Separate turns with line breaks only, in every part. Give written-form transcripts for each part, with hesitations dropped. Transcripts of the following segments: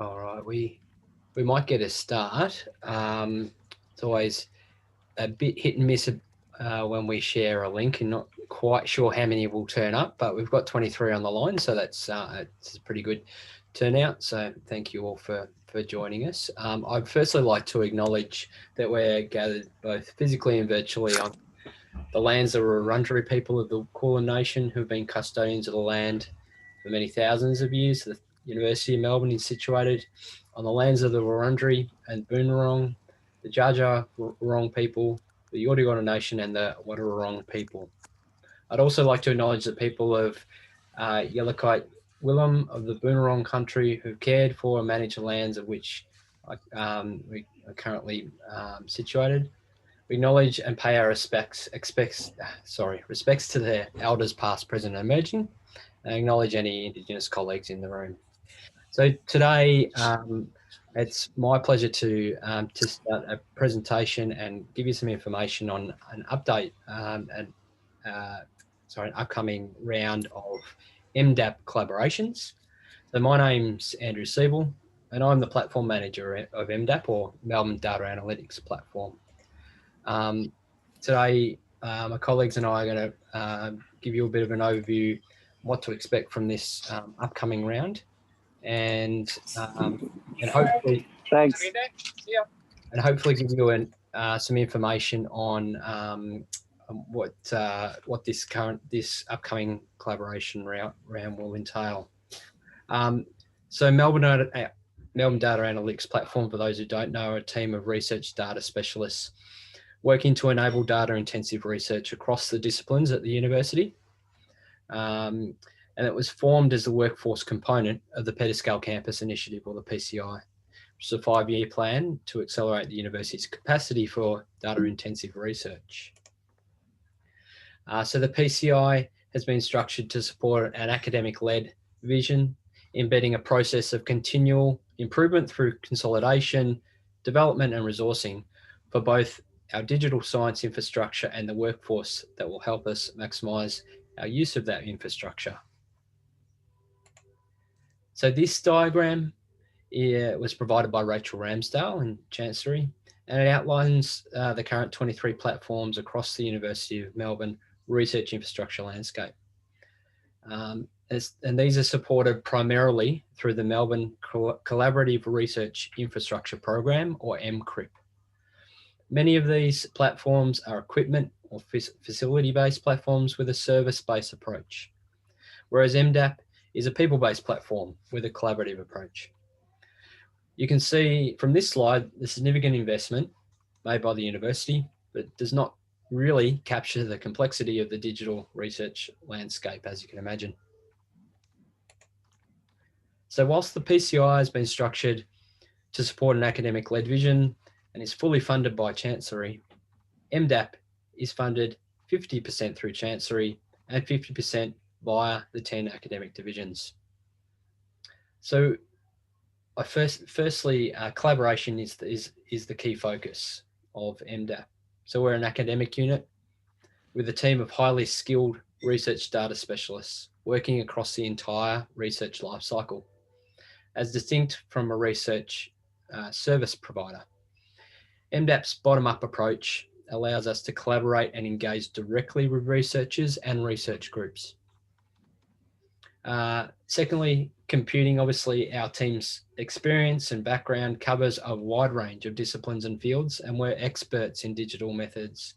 All right, we might get a start. It's always a bit hit and miss when we share a link, and not quite sure how many will turn up, but we've got 23 on the line, so that's it's a pretty good turnout. So thank you all for joining us. I'd firstly like to acknowledge that we're gathered both physically and virtually on the lands of the Wurundjeri people of the Kulin Nation, who've been custodians of the land for many thousands of years. The University of Melbourne is situated on the lands of the Wurundjeri and Boonwurrung, the Dja Dja Wurrung people, the Yorta Nation, and the Wadawurrung people. I'd also like to acknowledge the people of Yellowkite Willem of the Boonwurrung country who cared for and managed the lands of which we are currently situated. We acknowledge and pay our respects to their elders past, present and emerging, and acknowledge any Indigenous colleagues in the room. So today, it's my pleasure to start a presentation and give you some information on an update an upcoming round of MDAP collaborations. So my name's Andrew Siebel, and I'm the platform manager of MDAP, or Melbourne Data Analytics Platform. Today, my colleagues and I are going to give you a bit of an overview what to expect from this upcoming round, and hopefully,
thanks.
And hopefully give you some information on what this upcoming collaboration round will entail. So Melbourne Data Analytics Platform, for those who don't know, are a team of research data specialists working to enable data-intensive research across the disciplines at the university. And it was formed as the workforce component of the Peterscale Campus Initiative, or the PCI, which is a 5-year plan to accelerate the university's capacity for data-intensive research. So the PCI has been structured to support an academic-led vision, embedding a process of continual improvement through consolidation, development and resourcing for both our digital science infrastructure and the workforce that will help us maximise our use of that infrastructure. So this diagram was provided by Rachel Ramsdale in Chancery, and it outlines the current 23 platforms across the University of Melbourne research infrastructure landscape. And these are supported primarily through the Melbourne Collaborative Research Infrastructure Program, or MCRIP. Many of these platforms are equipment or facility-based platforms with a service-based approach, whereas MDAP is a people-based platform with a collaborative approach. You can see from this slide the significant investment made by the university, but it does not really capture the complexity of the digital research landscape, as you can imagine. So whilst the PCI has been structured to support an academic-led vision and is fully funded by Chancery, MDAP is funded 50% through Chancery and 50% via the 10 academic divisions. So firstly, collaboration is the key focus of MDAP. So we're an academic unit with a team of highly skilled research data specialists working across the entire research lifecycle, as distinct from a research service provider. MDAP's bottom-up approach allows us to collaborate and engage directly with researchers and research groups. Secondly, computing, obviously our team's experience and background covers a wide range of disciplines and fields, and we're experts in digital methods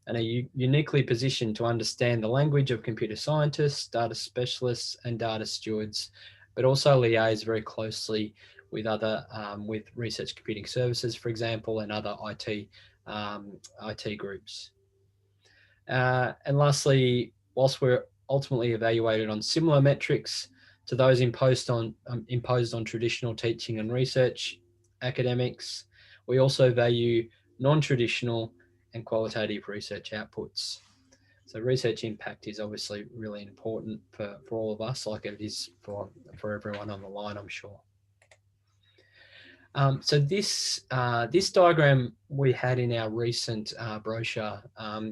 and are uniquely positioned to understand the language of computer scientists, data specialists and data stewards, but also liaise very closely with other with research computing services, for example, and other IT groups. And lastly, whilst we're ultimately evaluated on similar metrics to those imposed on traditional teaching and research academics, we also value non-traditional and qualitative research outputs. So research impact is obviously really important for all of us, like it is for everyone on the line, I'm sure. So this diagram we had in our recent brochure,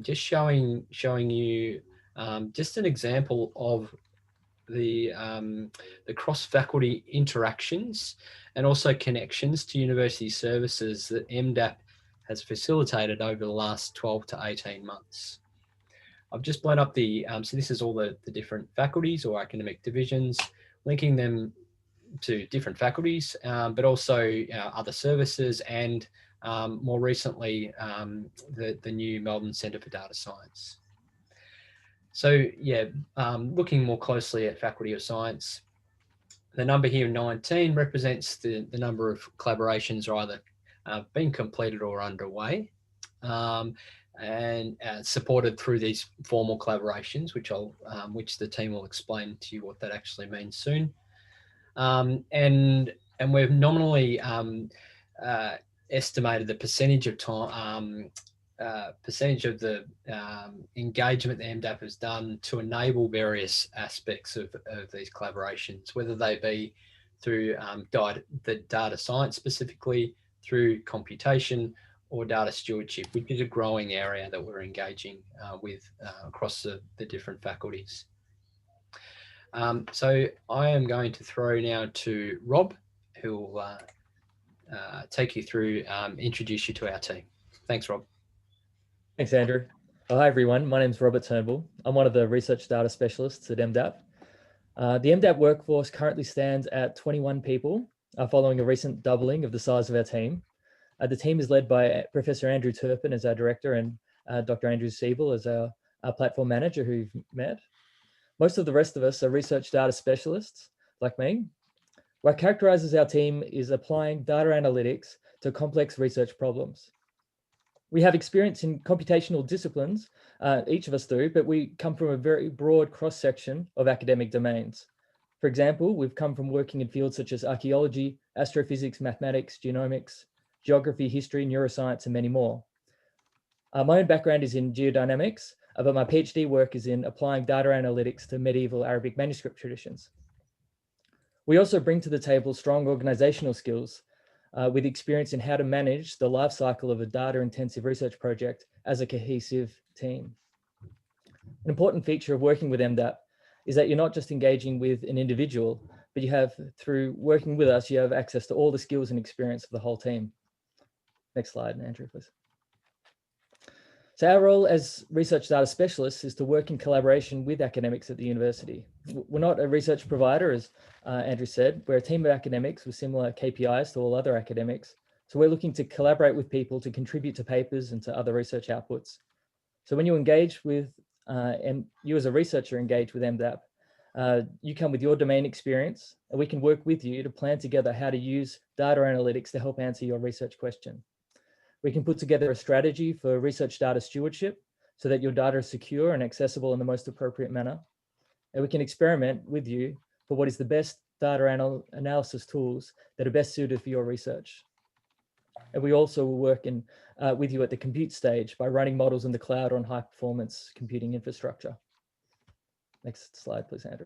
just showing you just an example of the cross-faculty interactions and also connections to university services that MDAP has facilitated over the last 12 to 18 months. I've just blown up the, so this is all the different faculties or academic divisions, linking them to different faculties, but also other services and more recently, the new Melbourne Centre for Data Science. So yeah, looking more closely at Faculty of Science, the number here, 19, represents the number of collaborations are either being completed or underway, and supported through these formal collaborations, which the team will explain to you what that actually means soon. And we've nominally estimated the percentage of time, percentage of the engagement the MDAP has done to enable various aspects of these collaborations, whether they be through the data science, specifically through computation or data stewardship, which is a growing area that we're engaging with across the different faculties. So I am going to throw now to Rob, who will take you through, introduce you to our team. Thanks, Rob.
Thanks, Andrew. Oh, hi, everyone. My name is Robert Turnbull. I'm one of the research data specialists at MDAP. The MDAP workforce currently stands at 21 people, following a recent doubling of the size of our team. The team is led by Professor Andrew Turpin as our director and Dr. Andrew Siebel as our platform manager, who you've met. Most of the rest of us are research data specialists, like me. What characterizes our team is applying data analytics to complex research problems. We have experience in computational disciplines, each of us do, but we come from a very broad cross-section of academic domains. For example, we've come from working in fields such as archaeology, astrophysics, mathematics, genomics, geography, history, neuroscience, and many more. My own background is in geodynamics, but my PhD work is in applying data analytics to medieval Arabic manuscript traditions. We also bring to the table strong organizational skills with experience in how to manage the life cycle of a data-intensive research project as a cohesive team. An important feature of working with MDAP is that you're not just engaging with an individual, but you have, through working with us, you have access to all the skills and experience of the whole team. Next slide, Andrew, please. So our role as research data specialists is to work in collaboration with academics at the university. We're not a research provider, as Andrew said. We're a team of academics with similar KPIs to all other academics. So we're looking to collaborate with people to contribute to papers and to other research outputs. So when you engage with, and you as a researcher engage with MDAP, you come with your domain experience, and we can work with you to plan together how to use data analytics to help answer your research question. We can put together a strategy for research data stewardship so that your data is secure and accessible in the most appropriate manner. And we can experiment with you for what is the best data analysis tools that are best suited for your research. And we also will work with you at the compute stage by running models in the cloud on high performance computing infrastructure. Next slide, please, Andrew.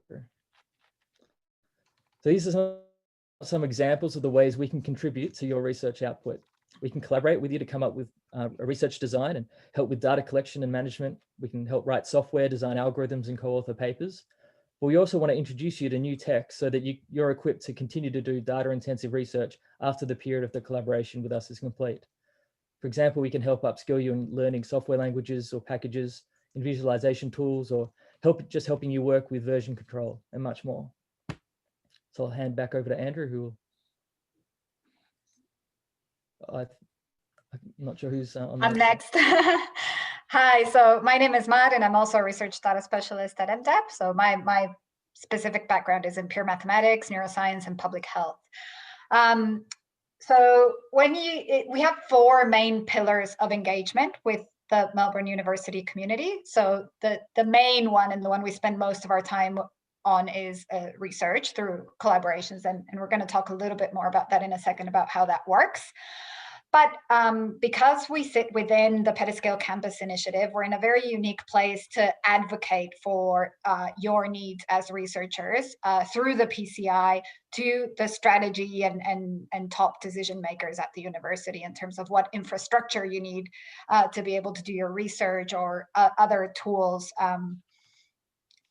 So these are some examples of the ways we can contribute to your research output. We can collaborate with you to come up with a research design and help with data collection and management. We can help write software, design algorithms, and co-author papers. But we also want to introduce you to new tech so that you're equipped to continue to do data-intensive research after the period of the collaboration with us is complete. For example, we can help upskill you in learning software languages or packages, in visualization tools, or just helping you work with version control and much more. So I'll hand back over to Andrew, who will I'm not sure who's on.
I'm next. Hi, so my name is Maud, and I'm also a research data specialist at MDAP. So my specific background is in pure mathematics, neuroscience, and public health. So we have four main pillars of engagement with the Melbourne University community. So the main one, and the one we spend most of our time on, is research through collaborations, and we're going to talk a little bit more about that in a second, about how that works. But because we sit within the Petascale Campus Initiative, we're in a very unique place to advocate for your needs as researchers through the PCI to the strategy and top decision makers at the university in terms of what infrastructure you need to be able to do your research, or other tools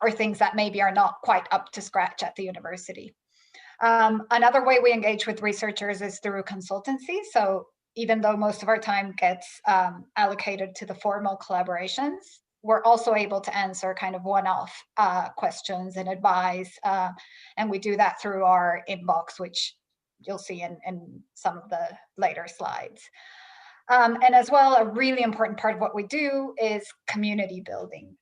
or things that maybe are not quite up to scratch at the university. Another way we engage with researchers is through consultancy. So even though most of our time gets allocated to the formal collaborations, we're also able to answer kind of one-off questions and advise. And we do that through our inbox, which you'll see in some of the later slides. And as well, a really important part of what we do is community building.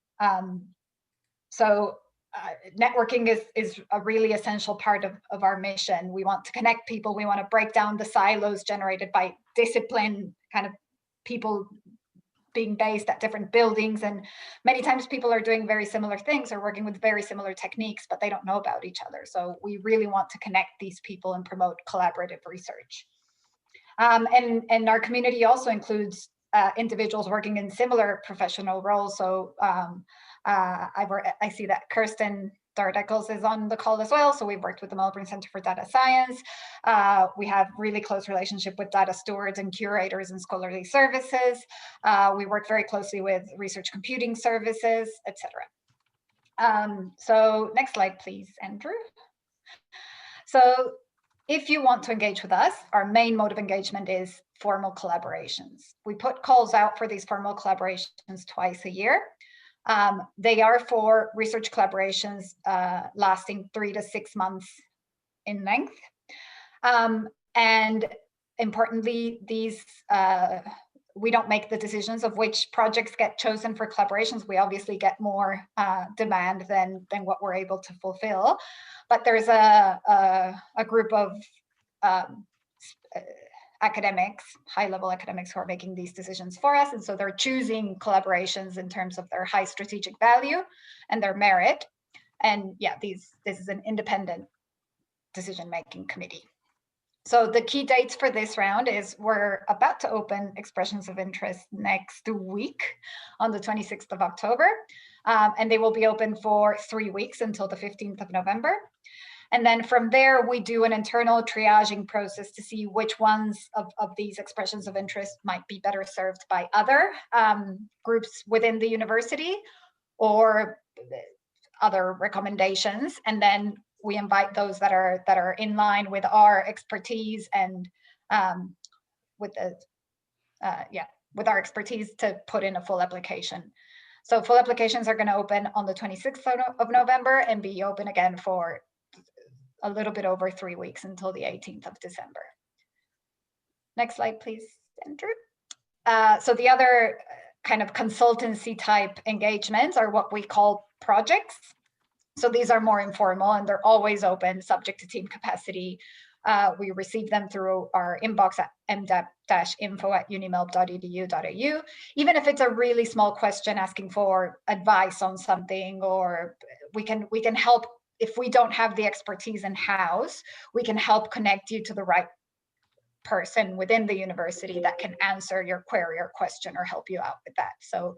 Networking is a really essential part of our mission. We want to connect people. We want to break down the silos generated by discipline, kind of people being based at different buildings. And many times people are doing very similar things or working with very similar techniques, but they don't know about each other. So we really want to connect these people and promote collaborative research. And our community also includes individuals working in similar professional roles. So I see that Kirsten Dardeckels is on the call as well. So we've worked with the Melbourne Centre for Data Science. We have really close relationship with data stewards and curators and scholarly services. We work very closely with research computing services, etc. So next slide, please, Andrew. So if you want to engage with us, our main mode of engagement is formal collaborations. We put calls out for these formal collaborations twice a year. They are for research collaborations lasting 3 to 6 months in length. And importantly, these we don't make the decisions of which projects get chosen for collaborations. We obviously get more demand than what we're able to fulfill. But there's a group of academics, high-level academics, who are making these decisions for us. And so they're choosing collaborations in terms of their high strategic value and their merit. And yeah, this is an independent decision-making committee. So the key dates for this round is we're about to open expressions of interest next week on the 26th of October. And they will be open for 3 weeks until the 15th of November. And then from there, we do an internal triaging process to see which ones of these expressions of interest might be better served by other groups within the university or other recommendations. And then we invite those that are in line with our expertise and with our expertise to put in a full application. So full applications are going to open on the 26th of November and be open again for a little bit over 3 weeks until the 18th of December. Next slide, please, Andrew. So the other kind of consultancy type engagements are what we call projects. So these are more informal and they're always open, subject to team capacity. We receive them through our inbox at mdap-info@unimelb.edu.au. Even if it's a really small question asking for advice on something, or we can help. If we don't have the expertise in-house, we can help connect you to the right person within the university that can answer your query or question or help you out with that. So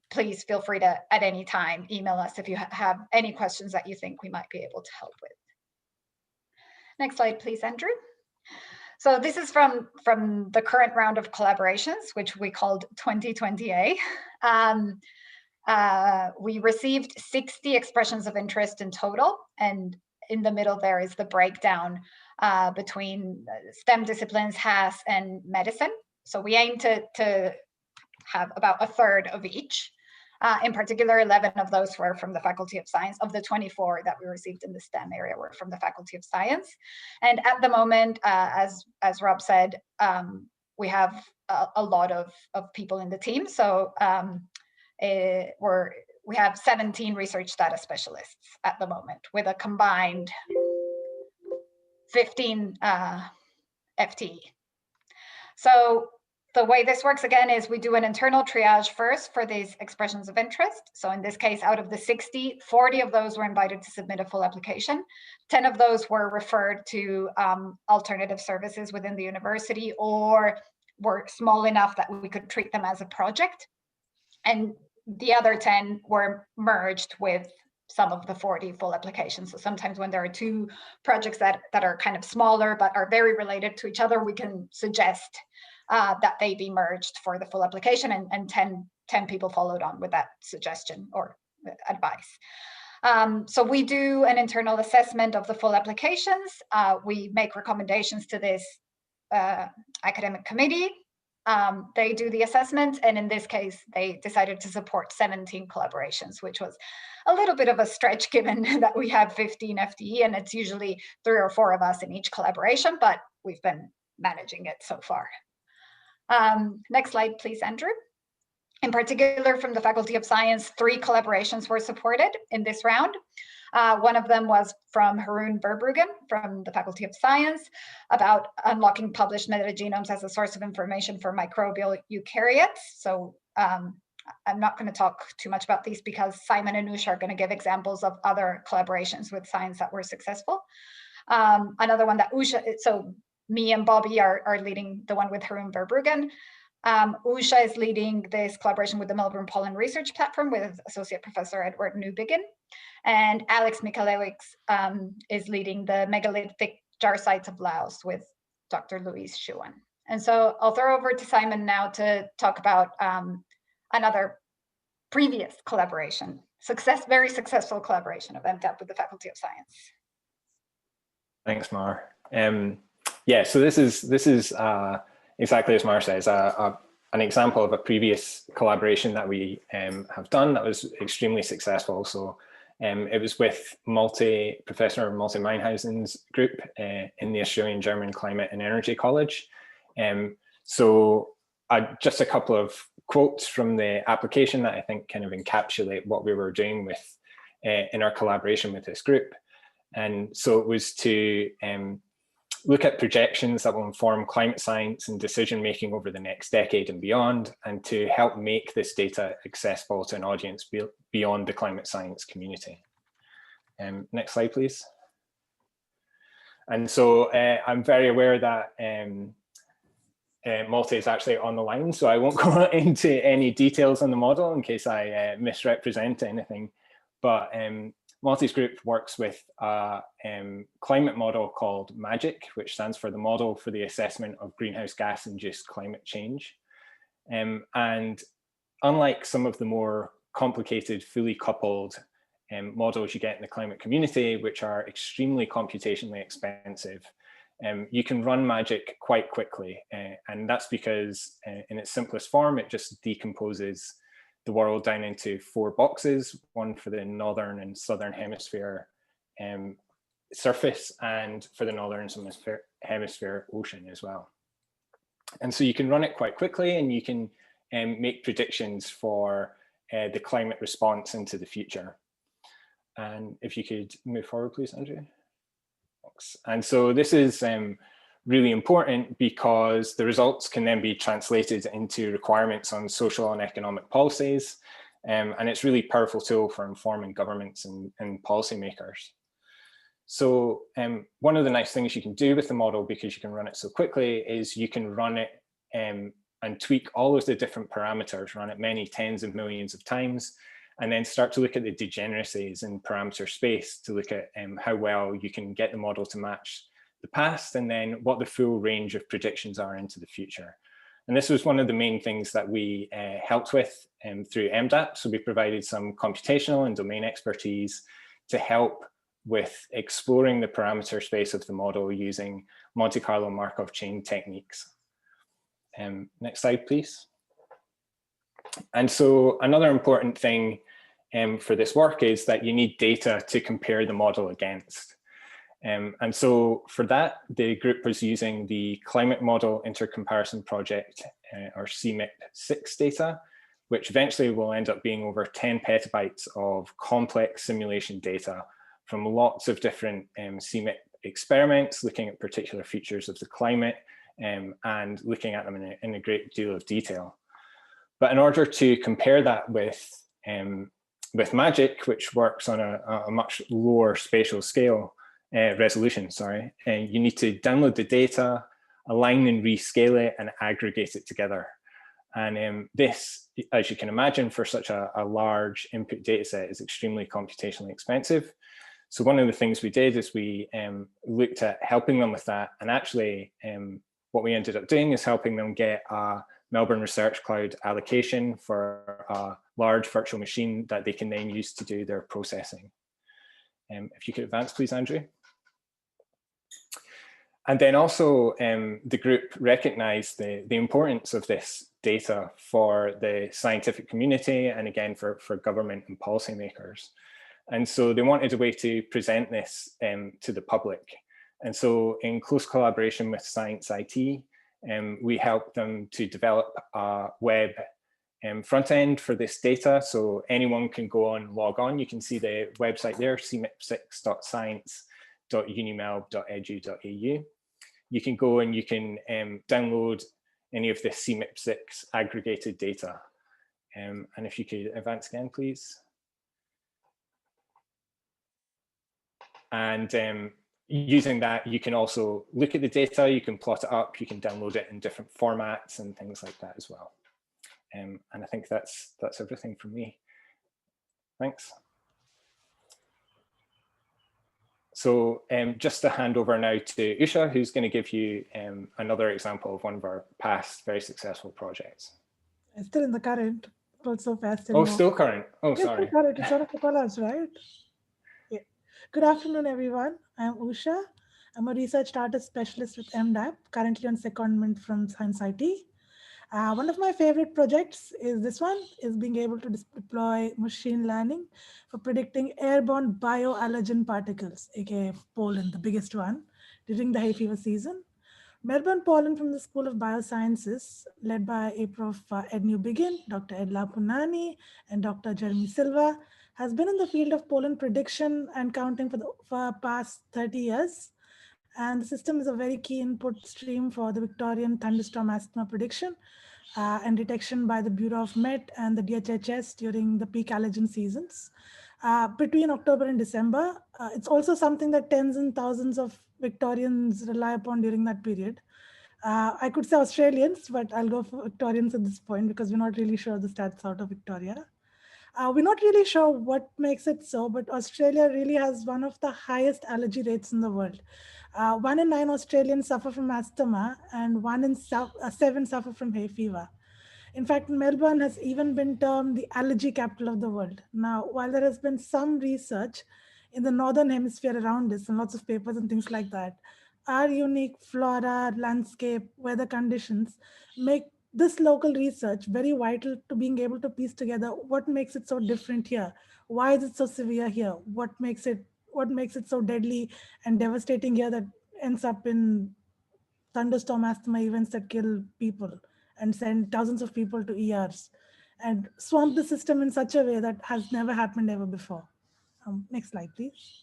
please feel free to, at any time, email us if you have any questions that you think we might be able to help with. Next slide, please, Andrew. So this is from the current round of collaborations, which we called 2020A. We received 60 expressions of interest in total, and in the middle there is the breakdown between STEM disciplines, HAS, and medicine. So we aim to have about a third of each. In particular, 11 of those were from the Faculty of Science. Of the 24 that we received in the STEM area were from the Faculty of Science. And at the moment, as Rob said, we have a lot of people in the team. So we have 17 research data specialists at the moment, with a combined 15 FTE. So the way this works again is we do an internal triage first for these expressions of interest. So in this case, out of the 60, 40 of those were invited to submit a full application. 10 of those were referred to alternative services within the university, or were small enough that we could treat them as a project. And the other 10 were merged with some of the 40 full applications. So sometimes when there are two projects that are kind of smaller but are very related to each other, we can suggest that they be merged for the full application, and 10 people followed on with that suggestion, or advice. So we do an internal assessment of the full applications. We make recommendations to this academic committee. They do the assessment, and in this case, they decided to support 17 collaborations, which was a little bit of a stretch given that we have 15 FTE, and it's usually 3 or 4 of us in each collaboration, but we've been managing it so far. Next slide, please, Andrew. In particular, from the Faculty of Science, 3 collaborations were supported in this round. One of them was from Haroon Verbruggen from the Faculty of Science about unlocking published metagenomes as a source of information for microbial eukaryotes. So I'm not going to talk too much about these because Simon and Usha are going to give examples of other collaborations with science that were successful. Another one that Usha, so me and Bobby are leading the one with Haroon Verbruggen. Usha is leading this collaboration with the Melbourne Pollen Research Platform with Associate Professor Edward Newbigin. And Alex Mikalewicz is leading the megalithic jar sites of Laos with Dr. Louise Schuon. And so I'll throw over to Simon now to talk about another previous collaboration, very successful collaboration of MDAP with the Faculty of Science.
Thanks, Mar. Yeah, so this is exactly as Mar says, an example of a previous collaboration that we have done that was extremely successful. So it was with Professor Malte Meinhausen's group in the Australian-German Climate and Energy College. So just a couple of quotes from the application that I think kind of encapsulate what we were doing with in our collaboration with this group. And so it was to look at projections that will inform climate science and decision-making over the next decade and beyond, and to help make this data accessible to an audience beyond the climate science community. Next slide, please. And so I'm very aware that Malte is actually on the line, so I won't go into any details on the model in case I misrepresent anything. But Malte's group works with a climate model called MAGICC, which stands for the Model for the Assessment of Greenhouse Gas-Induced Climate Change. And unlike some of the more complicated, fully coupled models you get in the climate community, which are extremely computationally expensive, you can run MAGICC quite quickly. And that's because in its simplest form, it just decomposes the world down into 4 boxes, one for the northern and southern hemisphere surface, and for the northern hemisphere ocean as well. And so you can run it quite quickly, and you can make predictions for the climate response into the future. And if you could move forward, please, Andrew. Thanks. And so this is really important because the results can then be translated into requirements on social and economic policies. And it's a really powerful tool for informing governments and policymakers. So one of the nice things you can do with the model, because you can run it so quickly, is you can run it and tweak all of the different parameters, run it many tens of millions of times, and then start to look at the degeneracies in parameter space to look at how well you can get the model to match the past, and then what the full range of predictions are into the future. And this was one of the main things that we helped with through MDAP. So we provided some computational and domain expertise to help with exploring the parameter space of the model using Monte Carlo Markov chain techniques. Next slide, please. And so another important thing for this work is that you need data to compare the model against. And so for that, the group was using the Climate Model Intercomparison Project, or CMIP-6 data, which eventually will end up being over 10 petabytes of complex simulation data from lots of different CMIP experiments, looking at particular features of the climate and looking at them in a great deal of detail. But in order to compare that with MAGICC, which works on a much lower spatial scale, resolution, sorry, you need to download the data, align and rescale it, and aggregate it together. And this, as you can imagine, for such a large input data set is extremely computationally expensive. So one of the things we did is we looked at helping them with that. And actually, what we ended up doing is helping them get a Melbourne Research Cloud allocation for a large virtual machine that they can then use to do their processing. If you could advance, please, Andrew. And then also the group recognized the importance of this data for the scientific community and again for government and policymakers. And so they wanted a way to present this to the public. And so in close collaboration with Science IT, we helped them to develop a web front end for this data. So anyone can go on, log on. You can see the website there, cmip6.science.unimel.edu.au. You can go and you can download any of the CMIP6 aggregated data. And if you could advance again, please. And using that, you can also look at the data, you can plot it up, you can download it in different formats and things like that as well. And I think that's everything from me. Thanks. So just to hand over now to Usha, who's going to give you another example of one of our past very successful projects.
It's still in the current, not so fast anymore.
Oh, still current. Oh,
yes,
sorry.
Still current. It's one of the colors, right? Yeah. Good afternoon, everyone. I'm Usha. I'm a research artist specialist with MDAP, currently on secondment from Science IT. One of my favorite projects is this one, is being able to deploy machine learning for predicting airborne bioallergen particles, aka pollen, the biggest one, during the hay fever season. Melbourne Pollen from the School of Biosciences, led by a Prof. Ed Newbegin, Dr. Ed Lapunani, and Dr. Jeremy Silva, has been in the field of pollen prediction and counting for the past 30 years. And the system is a very key input stream for the Victorian thunderstorm asthma prediction and detection by the Bureau of Met and the DHHS during the peak allergen seasons. Between October and December, it's also something that tens and thousands of Victorians rely upon during that period. I could say Australians, but I'll go for Victorians at this point because we're not really sure the stats out of Victoria. We're not really sure what makes it so, but Australia really has one of the highest allergy rates in the world. 1 in 9 Australians suffer from asthma and 1 in 7 suffer from hay fever. In fact, Melbourne has even been termed the allergy capital of the world. Now, while there has been some research in the northern hemisphere around this and lots of papers and things like that, our unique flora, landscape, weather conditions make this local research very vital to being able to piece together what makes it so different here. Why is it so severe here? What makes it so deadly and devastating here that ends up in thunderstorm asthma events that kill people and send thousands of people to ERs and swamp the system in such a way that has never happened ever before. Next slide, please.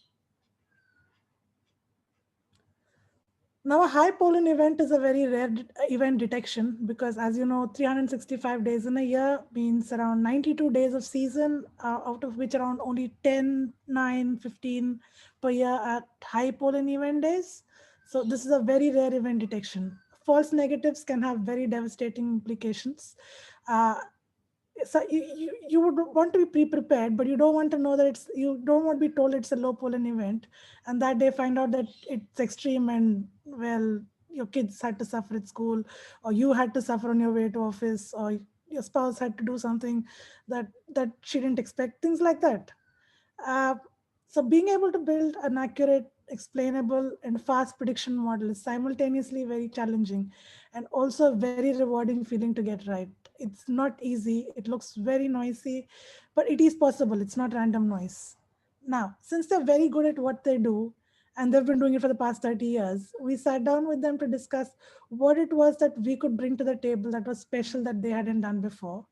Now, a high pollen event is a very rare event detection because, as you know, 365 days in a year means around 92 days of season, out of which around only 10, 9, 15 per year are high pollen event days. So this is a very rare event detection. False negatives can have very devastating implications. So you would want to be pre-prepared, but you don't want to know that you don't want to be told it's a low pollen event and that day find out that it's extreme and, well, your kids had to suffer at school or you had to suffer on your way to office or your spouse had to do something that she didn't expect, things like that. So being able to build an accurate, explainable and fast prediction model is simultaneously very challenging and also a very rewarding feeling to get right. It's not easy. It looks very noisy, but it is possible. It's not random noise. Now, since they're very good at what they do, and they've been doing it for the past 30 years, we sat down with them to discuss what it was that we could bring to the table that was special that they hadn't done before.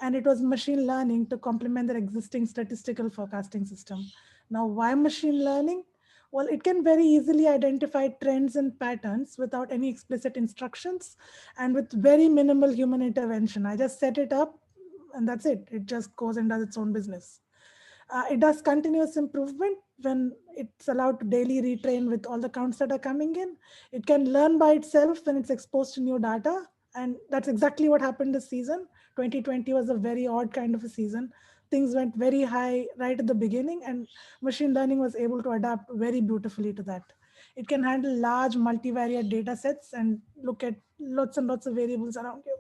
And it was machine learning to complement their existing statistical forecasting system. Now, why machine learning? Well, it can very easily identify trends and patterns without any explicit instructions and with very minimal human intervention. I just set it up and that's it. It just goes and does its own business. It does continuous improvement when it's allowed to daily retrain with all the counts that are coming in. It can learn by itself when it's exposed to new data. And that's exactly what happened this season. 2020 was a very odd kind of a season. Things went very high right at the beginning and machine learning was able to adapt very beautifully to that. It can handle large multivariate data sets and look at lots and lots of variables around you.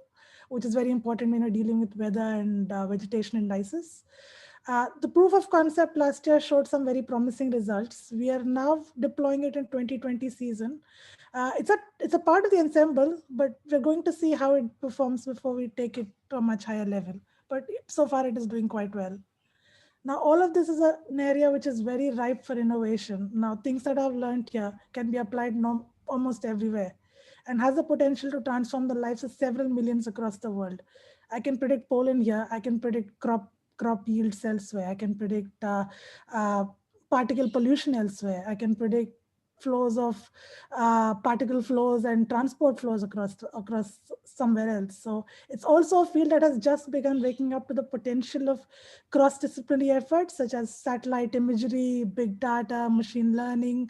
which is very important when you're dealing with weather and vegetation indices. The proof of concept last year showed some very promising results. We are now deploying it in 2020 season. It's a part of the ensemble, but we're going to see how it performs before we take it to a much higher level. But so far, it is doing quite well. Now, all of this is an area which is very ripe for innovation. Now, things that I've learned here can be applied almost everywhere and has the potential to transform the lives of several millions across the world. I can predict pollen here. I can predict crop yields elsewhere. I can predict particle pollution elsewhere. I can predict flows of particle flows and transport flows across somewhere else. So it's also a field that has just begun waking up to the potential of cross-disciplinary efforts such as satellite imagery, big data, machine learning,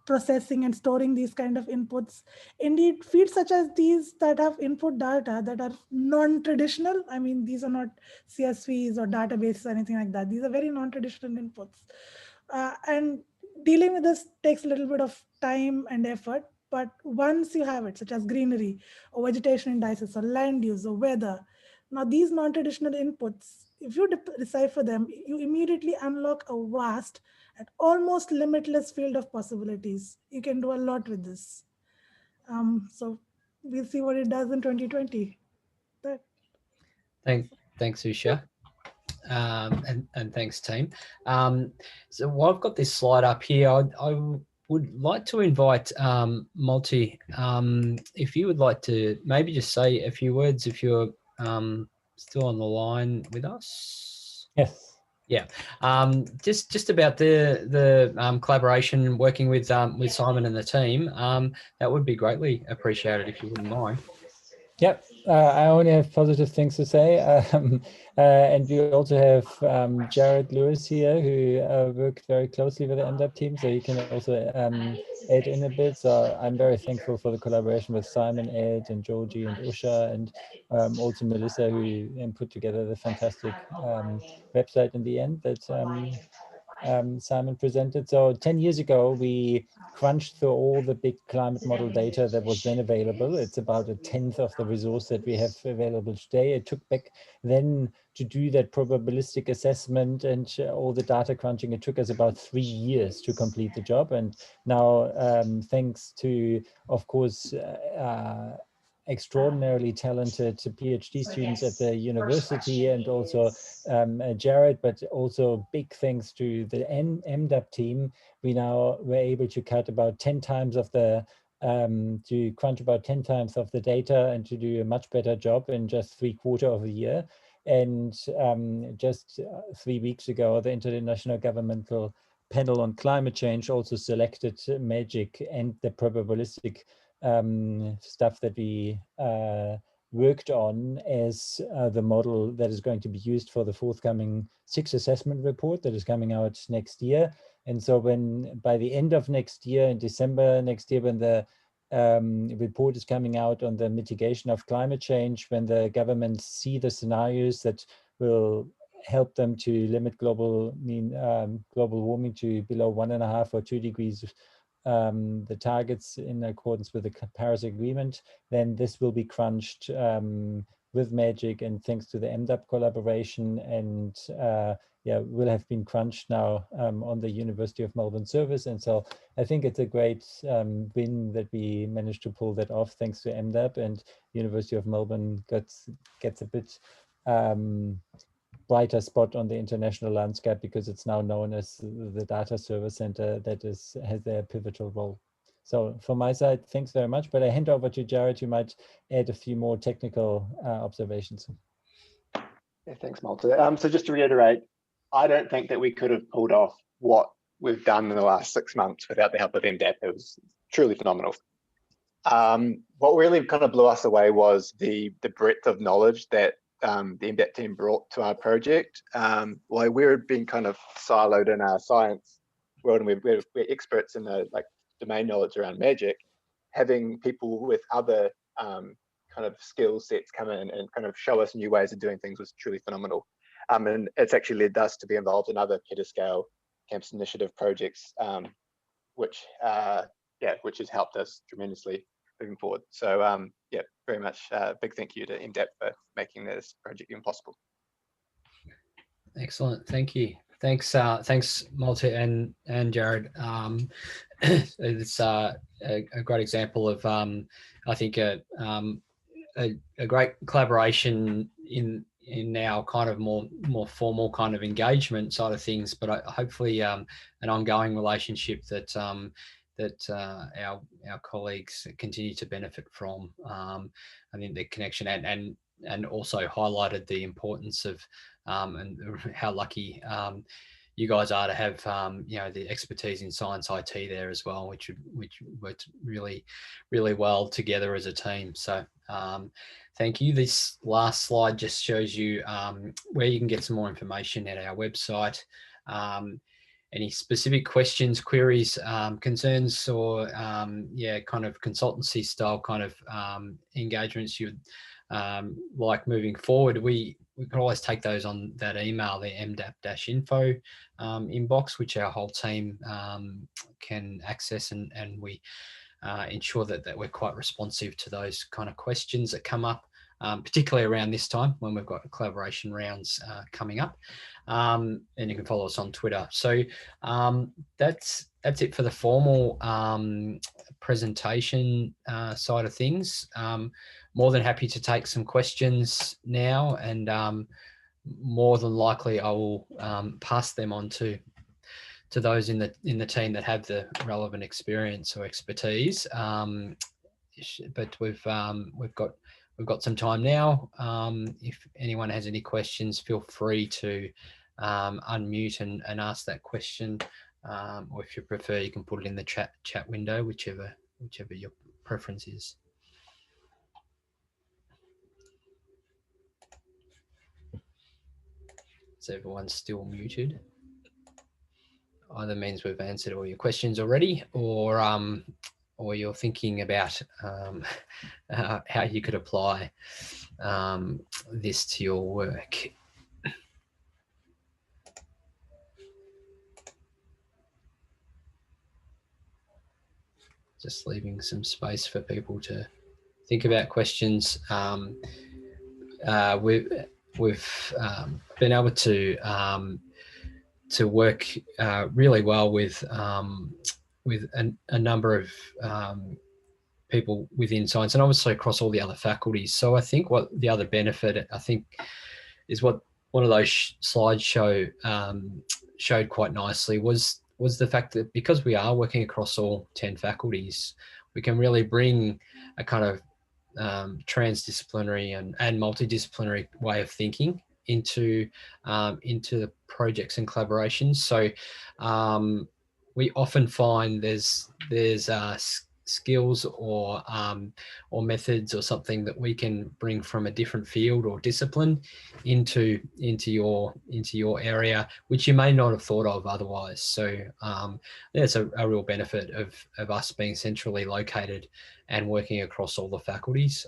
processing and storing these kind of inputs. Indeed, fields such as these that have input data that are non-traditional, I mean, these are not CSVs or databases or anything like that. These are very non-traditional inputs. And dealing with this takes a little bit of time and effort, but once you have it, such as greenery or vegetation indices or land use or weather, now these non-traditional inputs, if you decipher them, you immediately unlock a vast and almost limitless field of possibilities. You can do a lot with this. So we'll see what it does in 2020.
Thanks, Usha. And thanks, team. So while I've got this slide up here, I would like to invite Multi, if you would like to maybe just say a few words if you're still on the line with us.
Yes.
Yeah. Just about the collaboration, working with Simon and the team. That would be greatly appreciated if you wouldn't mind.
Yep, I only have positive things to say. And we also have Jared Lewis here, who worked very closely with the MDAP team, so he can also add in a bit. So I'm very thankful for the collaboration with Simon, Ed, and Georgie, and Usha, and also Melissa, who put together the fantastic website in the end that Simon presented. So 10 years ago, we crunched through all the big climate model data that was then available. It's about 1/10 of the resource that we have available today. It took back then to do that probabilistic assessment and all the data crunching. It took us about 3 years to complete the job. And now, thanks to, of course, extraordinarily talented PhD students at the university, and also Jared, but also big thanks to the MDAP team, we now were able to cut about 10 times of the to crunch about 10 times of the data and to do a much better job in just 3/4 of a year. And just 3 weeks ago, the International Governmental Panel on Climate Change also selected MAGICC and the probabilistic stuff that we worked on as the model that is going to be used for the forthcoming 6 assessment report that is coming out next year. And so when by the end of next year, in December next year, when the report is coming out on the mitigation of climate change, when the governments see the scenarios that will help them to limit global warming to below 1.5 or 2 degrees, the targets in accordance with the Paris Agreement, then this will be crunched with MAGICC, and thanks to the MDAP collaboration, and yeah, will have been crunched now on the University of Melbourne service. And so I think it's a great win that we managed to pull that off thanks to MDAP, and University of Melbourne gets a bit brighter spot on the international landscape because it's now known as the data service center that has their pivotal role. So from my side, thanks very much, but I hand over to Jared, who might add a few more technical observations.
Yeah, thanks, Malte. So just to reiterate, I don't think that we could have pulled off what we've done in the last 6 months without the help of MDAP. It was truly phenomenal. What really kind of blew us away was the breadth of knowledge that the MDAP team brought to our project. While we've been kind of siloed in our science world, and we're experts in the domain knowledge around MAGICC, having people with other kind of skill sets come in and kind of show us new ways of doing things was truly phenomenal. And it's actually led us to be involved in other petascale campus initiative projects, which has helped us tremendously. moving forward. So yeah, very much big thank you to MDAP for making this project even possible.
Excellent, thank you. Thanks, Malte and Jared. It's a great example of I think a great collaboration in our kind of more formal kind of engagement side of things, but hopefully an ongoing relationship that our colleagues continue to benefit from. I think the connection and also highlighted the importance of and how lucky you guys are to have the expertise in science IT there as well, which worked really well together as a team. So thank you. This last slide just shows you where you can get some more information at our website. Any specific questions, queries, concerns, or kind of consultancy style kind of engagements you'd like moving forward, we can always take those on that email, the MDAP-info inbox, which our whole team can access, and we ensure that we're quite responsive to those kind of questions that come up, particularly around this time when we've got collaboration rounds coming up. And you can follow us on Twitter. So that's it for the formal presentation side of things. More than happy to take some questions now, and more than likely I will pass them on to those in the team that have the relevant experience or expertise. But we've got some time now. If anyone has any questions, feel free to unmute and ask that question, or if you prefer, you can put it in the chat window, whichever your preference is. So everyone's still muted. Either means we've answered all your questions already, or you're thinking about how you could apply this to your work. Just leaving some space for people to think about questions. We've been able to work really well with a number of people within science, and obviously across all the other faculties. So I think what the other benefit, I think, is what one of those slides showed quite nicely was the fact that because we are working across all 10 faculties, we can really bring a kind of transdisciplinary and multidisciplinary way of thinking into the projects and collaborations. So we often find there's skills or methods or something that we can bring from a different field or discipline into your area, which you may not have thought of otherwise. So there's a real benefit of us being centrally located and working across all the faculties.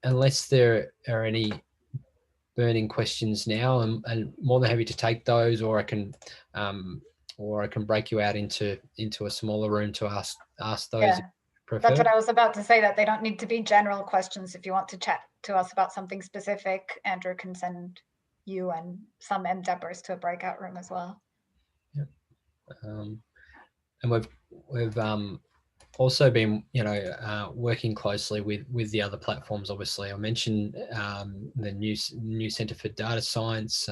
Unless there are any burning questions now, I'm more than happy to take those, or I can break you out into a smaller room to ask those.
Yeah, that's what I was about to say, that they don't need to be general questions. If you want to chat to us about something specific, Andrew can send you and some MDAPers to a breakout room as well.
Yep. And we've also been working closely with the other platforms. Obviously I mentioned the new Centre for Data Science.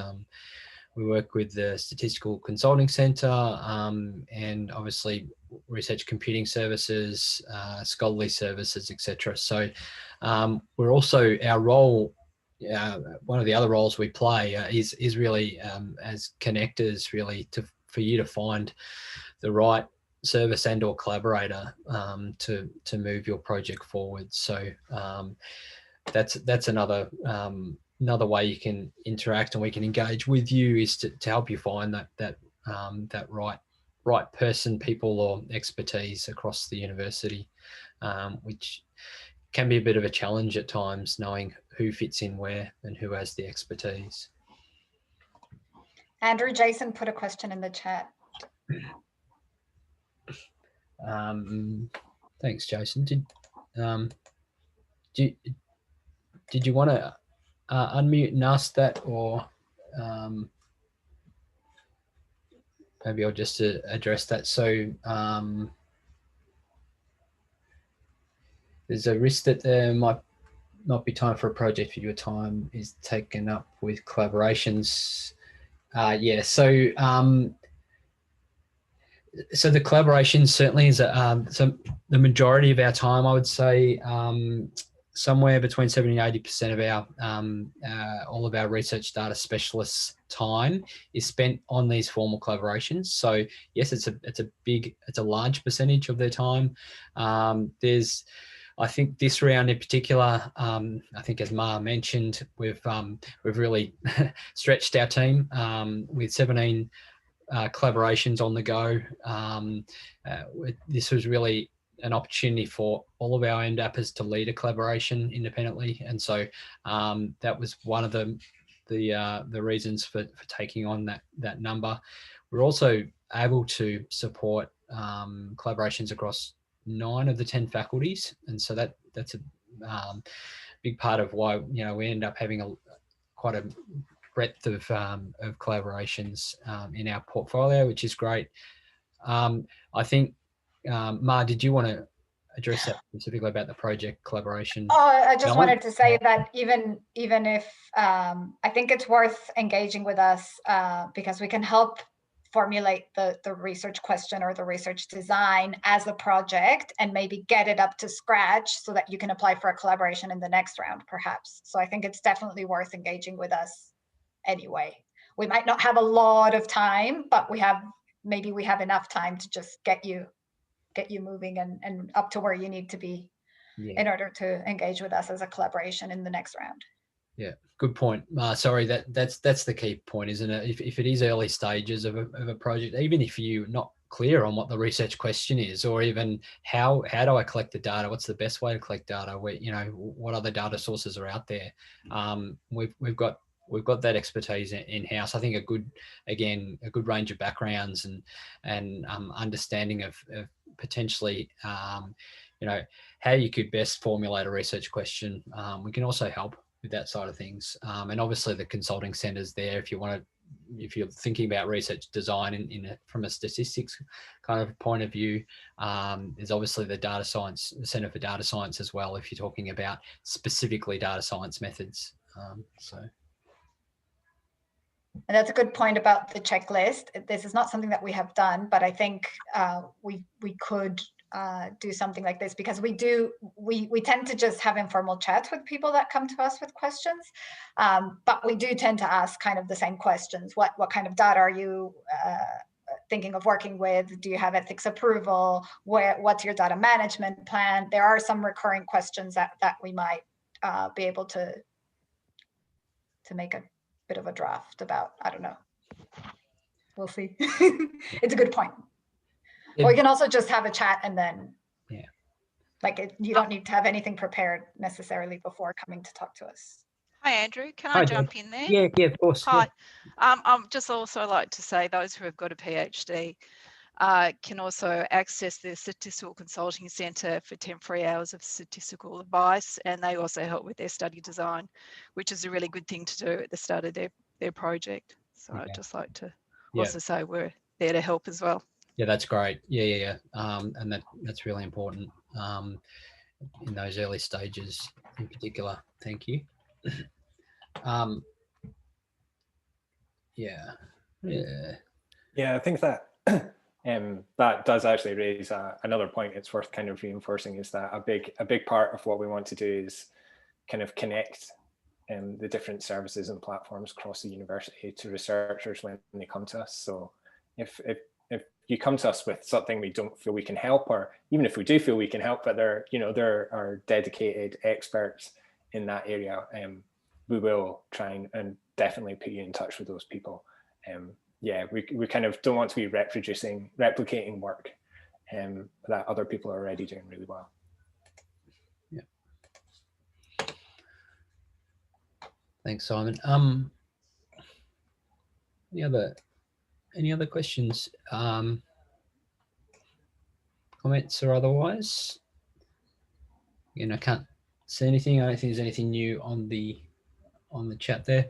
We work with the Statistical Consulting Centre, and obviously Research Computing Services, Scholarly Services, etc. So we're also, our role, one of the other roles we play is really as connectors, really for you to find the right service and or collaborator to move your project forward. So that's another way you can interact and we can engage with you, is to help you find that right person, people, or expertise across the university, which can be a bit of a challenge at times, knowing who fits in where and who has the expertise.
Andrew, Jason put a question in the chat.
Thanks, Jason. Did you want to unmute and ask that, or maybe I'll just address that. So there's a risk that there might not be time for a project if your time is taken up with collaborations. Yeah, so so the collaboration certainly is so the majority of our time, I would say, somewhere between 70 and 80% of our all of our research data specialists' time is spent on these formal collaborations. So yes, it's a large percentage of their time. There's, I think this round in particular, I think as Ma mentioned, we've really stretched our team with 17 collaborations on the go. This was really an opportunity for all of our MDAPers to lead a collaboration independently, and so that was one of the reasons for taking on that number. We're also able to support collaborations across 9 of the 10 faculties, and so that's a big part of why we end up having quite a breadth of collaborations in our portfolio, which is great. I think, Ma, did you want to address that specifically about the project collaboration?
Oh, I just wanted to say that even if I think it's worth engaging with us because we can help formulate the research question or the research design as a project and maybe get it up to scratch so that you can apply for a collaboration in the next round, perhaps. So I think it's definitely worth engaging with us anyway. We might not have a lot of time, but maybe we have enough time to just get you moving and up to where you need to be in order to engage with us as a collaboration in the next round.
Yeah, good point. Sorry, that's the key point, isn't it? If it is early stages of a project, even if you're not clear on what the research question is, or even how do I collect the data? What's the best way to collect data? What other data sources are out there? We've got that expertise in house. I think a good range of backgrounds and understanding of potentially how you could best formulate a research question. We can also help with that side of things, and obviously the consulting centres there if you're thinking about research design from a statistics kind of point of view. There's obviously the data science Centre for Data Science as well if you're talking about specifically data science methods.
And that's a good point about the checklist. This is not something that we have done, but I think we could do something like this because we tend to just have informal chats with people that come to us with questions, but we do tend to ask kind of the same questions. What kind of data are you thinking of working with? Do you have ethics approval? What's your data management plan? There are some recurring questions that we might be able to make a bit of a draft about. I don't know. We'll see. It's a good point. Or we can also just have a chat and then, you don't need to have anything prepared necessarily before coming to talk to us.
Hi, Andrew. Can I jump in there?
Yeah, of course.
Hi. I'd just also like to say those who have got a PhD can also access the Statistical Consulting Centre for temporary hours of statistical advice, and they also help with their study design, which is a really good thing to do at the start of their project. So I'd just like to also say we're there to help as well.
Yeah, that's great. Yeah. And that's really important in those early stages in particular. Thank you. Yeah,
I think that that does actually raise another point it's worth kind of reinforcing, is that a big part of what we want to do is kind of connect the different services and platforms across the university to researchers when they come to us. So if you come to us with something we don't feel we can help, or even if we do feel we can help, but there are dedicated experts in that area, we will try and definitely put you in touch with those people. We kind of don't want to be replicating work that other people are already doing really well.
Yeah. Thanks, Simon. Any other questions? comments or otherwise? Again, I can't see anything. I don't think there's anything new on the chat there.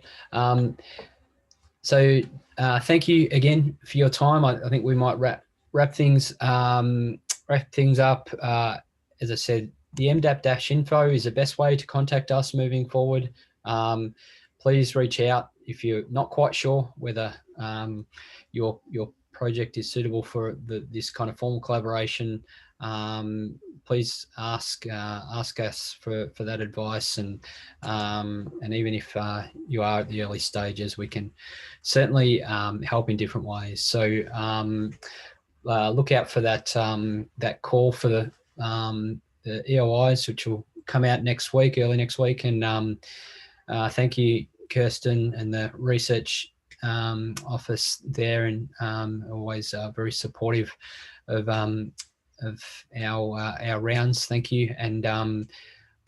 So thank you again for your time. I think we might wrap things up. As I said, the MDAP-info is the best way to contact us moving forward. Please reach out if you're not quite sure whether your project is suitable for this kind of formal collaboration. Please ask us for that advice, and even if you are at the early stages, we can certainly help in different ways. So look out for that that call for the EOIs, which will come out early next week. And thank you, Kirsten, and the research office there, and always very supportive of our rounds. Thank you, and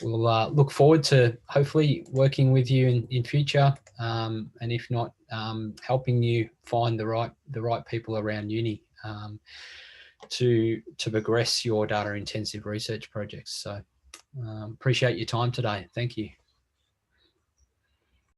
we'll look forward to hopefully working with you in future, and if not, helping you find the right people around uni to progress your data intensive research projects. So appreciate your time today. Thank you.